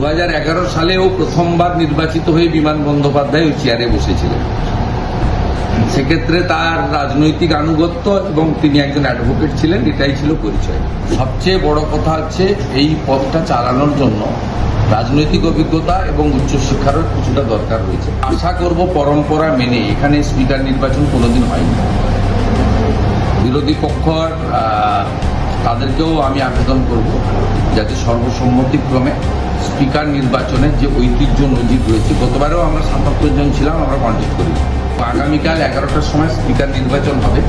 2011 সালেও প্রথমবার নির্বাচিত হয়ে বিমান বন্দ্যোপাধ্যায় ওই চেয়ারে বসেছিলেন। সেক্ষেত্রে তার রাজনৈতিক আনুগত্য এবং তিনি একজন অ্যাডভোকেট ছিলেন, এটাই ছিল পরিচয়। সবচেয়ে বড় কথা হচ্ছে এই পদটা চালানোর জন্য রাজনৈতিক অভিজ্ঞতা এবং উচ্চশিক্ষারও কিছুটা দরকার রয়েছে। আশা করব পরম্পরা মেনে এখানে স্পিকার নির্বাচন কোনোদিন হয়নি। বিরোধী পক্ষ তাদেরকেও আমি আবেদন করব যাতে সর্বসম্মতিক্রমে স্পিকার নির্বাচনের যে ঐতিহ্য নজির রয়েছে, গতবারেও আমরা ৭৭ জন ছিলাম, আমরা কন্টেস্ট করি। আগামীকাল 11টার সময় স্পিকার নির্বাচন হবে।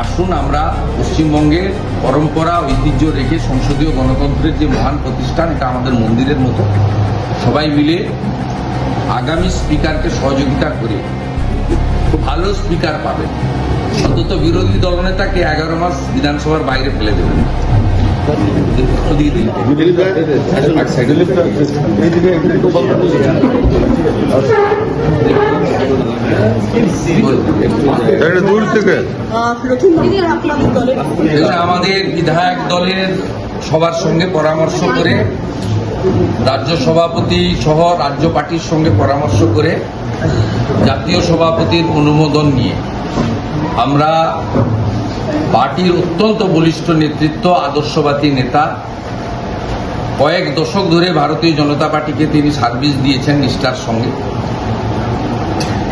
আসুন আমরা পশ্চিমবঙ্গের পরম্পরা ঐতিহ্য রেখে সংসদীয় গণতন্ত্রের যে মহান প্রতিষ্ঠান, এটা আমাদের মন্দিরের মতো, সবাই মিলে আগামী স্পিকারকে সহযোগিতা করে খুব ভালো স্পিকার পাবেন। অন্তত বিরোধী দলনেতাকে 11 মাস বিধানসভার বাইরে ফেলে দেবেন। আমাদের বিধায়ক দলের সবার সঙ্গে পরামর্শ করে, রাজ্য সভাপতি সহ রাজ্য পার্টির সঙ্গে পরামর্শ করে, জাতীয় সভাপতির অনুমোদন নিয়ে আমরা পার্টির অত্যন্ত বলিষ্ঠ নেতৃত্ব, আদর্শবাদী নেতা, কয়েক দশক ধরে ভারতীয় জনতা পার্টিকে তিনি সার্ভিস দিয়েছেন নিষ্ঠার সঙ্গে।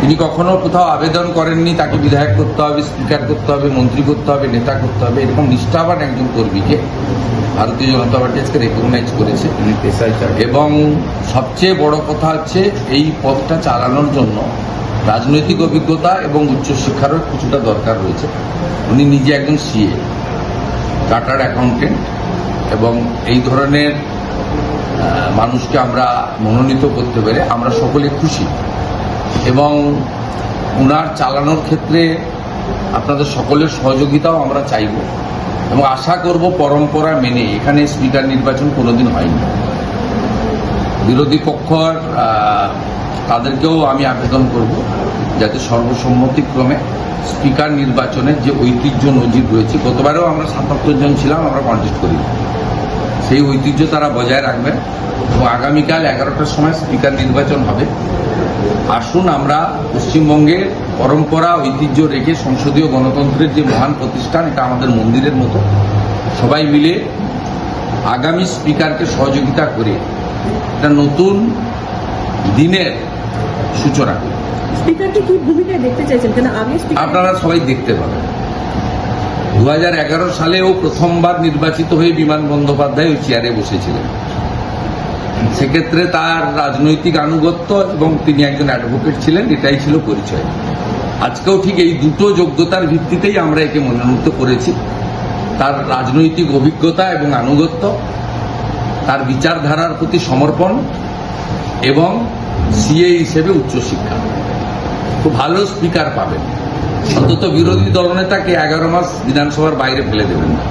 তিনি কখনো কোথাও আবেদন করেননি তাকে বিধায়ক করতে হবে, স্পিকার করতে হবে, মন্ত্রী করতে হবে, নেতা করতে হবে। এরকম নিষ্ঠাবান একজন কর্মীকে ভারতীয় জনতা পার্টি আজকে রেকগনাইজ করেছে। এবং সবচেয়ে বড় কথা হচ্ছে এই পদটা চালানোর জন্য রাজনৈতিক অভিজ্ঞতা এবং উচ্চশিক্ষারও কিছুটা দরকার রয়েছে। উনি নিজে একজন সিএ, চার্টার্ড অ্যাকাউন্টেন্ট, এবং এই ধরনের মানুষকে আমরা মনোনীত করতে পেরে আমরা সকলে খুশি। এবং উনার চালানোর ক্ষেত্রে আপনাদের সকলের সহযোগিতাও আমরা চাইব এবং আশা করব পরম্পরা মেনে এখানে স্পিকার নির্বাচন কোনোদিন হয়নি। বিরোধী পক্ষ তাদেরকেও আমি আবেদন করব যাতে সর্বসম্মতিক্রমে স্পিকার নির্বাচনের যে ঐতিহ্য নজির রয়েছে, গতবারেও আমরা ৭৭ জন ছিলাম, আমরা কন্টেস্ট করি, সেই ঐতিহ্য তারা বজায় রাখবেন। এবং আগামীকাল 11টার সময় স্পিকার নির্বাচন হবে। আসুন আমরা পশ্চিমবঙ্গের পরম্পরা ঐতিহ্য রেখে সংসদীয় গণতন্ত্রের যে মহান প্রতিষ্ঠান, এটা আমাদের মন্দিরের মতো, সবাই মিলে আগামী স্পিকারকে সহযোগিতা করে একটা নতুন দিনের সূচনা করি। স্পিকারকে কি ভূমিকায় দেখতে চাইছেন? কেন আগে আপনারা সবাই দেখতে পাবেন। 2011 সালেও প্রথমবার নির্বাচিত হয়ে বিমান বন্দ্যোপাধ্যায় ওই চেয়ারে বসেছিলেন। সেক্ষেত্রে তার রাজনৈতিক আনুগত্য এবং তিনি একজন অ্যাডভোকেট ছিলেন, এটাই ছিল পরিচয়। আজকেও ঠিক এই দুটো যোগ্যতার ভিত্তিতেই আমরা একে মনোনীত করেছি। তার রাজনৈতিক অভিজ্ঞতা এবং আনুগত্য, তার বিচারধারার প্রতি সমর্পণ এবং সিএ হিসেবে উচ্চশিক্ষা। খুব ভালো স্পিকার পাবেন। অন্তত বিরোধী দলনেতাকে 11 মাস বিধানসভার বাইরে ফেলে দেবেন না।